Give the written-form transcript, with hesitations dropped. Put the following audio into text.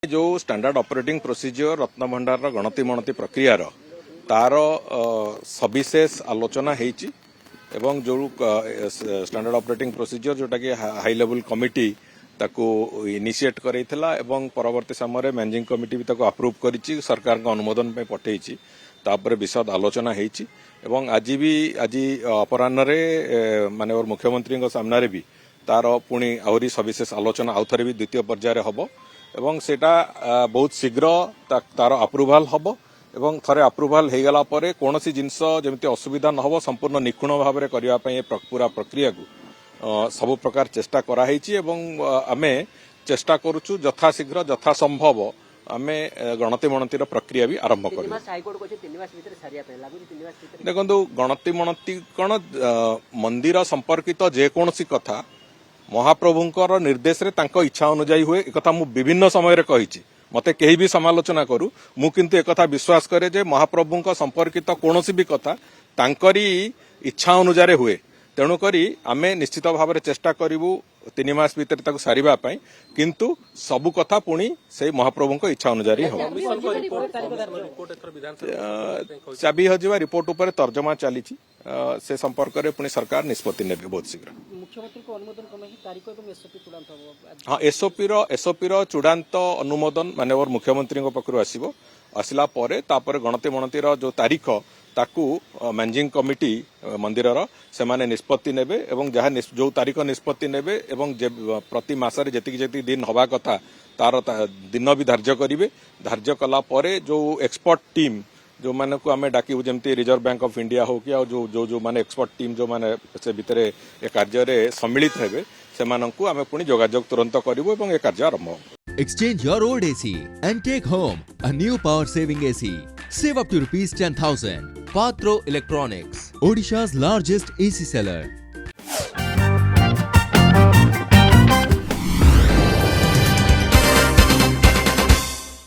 जो standard operating procedure Ratnabhandar गणति मणति प्रक्रिया तार सविशेष आलोचना होती एवं जो स्टैंडर्ड ऑपरेटिंग प्रोसीजर जोटा कि हाई लेवल कमिटी ताको इनिशिएट करैथिला एवं परवर्ती समय मैनेजिंग कमिटी भी ताको अप्रूव करिछि सरकार का अनुमोदन पे पठेइछि तापर विशद आलोचना होती एवं आज अपराह्न माननीय मुख्यमंत्री सामने भी तार पुणी आहरी सविशेष आलोचना आउ थे भी द्वितीय पर्यायर हम एवं सेटा बहुत शीघ्र तार अप्रूवाल हम एवं थरे अप्रूवाल हो गला परे कोनोसी जिनस जेमति असुविधा न हो संपूर्ण निखुण भाव में करबा पई पूरा प्रक्रिया को सब प्रकार चेष्टा कराई एवं आमे चेष्टा करूछु यथाशीघ्र यथा संभव आमे गणति मणतिर प्रक्रिया भी आरंभ करूँ। देखो गणति मणति कौन मंदिर संपर्कित जेकोसी कथा महाप्रभुंकर निर्देश रे तांको इच्छा अनुजाई हुए एक मु विभिन्न समय रे कहिछि मते केही भी समालोचना करू मु किंतु एक विश्वास करे जे महाप्रभुंक संपर्कित कोनोसी भी कथा तांकरी इच्छा अनुसार हुए तेणुकरी आमे निश्चित भाव में चेष्टा करूँ 3 मास भीतर सारिबा पई किंतु सबु कथा पुणी से महाप्रभुंक इच्छा अनुसार हो चाबी हजिवा रिपोर्ट उपर तर्जमा चली से संपर्क में पुणी सरकार निष्पत्ति ने बहुत शीघ्र हाँ एसओपी चूड़ांत अनुमोदन माननीय मुख्यमंत्री पक्षरु आसिबो आसिला परे तापर गणति मणतिर जो तारीख ताकू मैनेजिंग कमिटी मंदिर से माने निष्पत्ति नेबे एवं जहाँ जो तारीख निष्पत्ति नेबे एवं प्रति मासरे जेतिक दिन हवा कथा तार दिन भी धार्य करिवे धार्य कला परे जो एक्सपर्ट टीम जो माने को आमे डाकी जमती रिजर्व बैंक ऑफ इंडिया हो कि जो जो जो माने एक्सपर्ट टीम जो माने से भितर ए कार्य रे सम्मिलित हेबे से माननकु आमे पुनी जोगाजोग तुरंत करिवो एवं ए कार्य आरंभ हो। Exchange your old AC and take home a new power-saving AC. Save up to ₹10,000. Patro Electronics, Odisha's largest AC seller.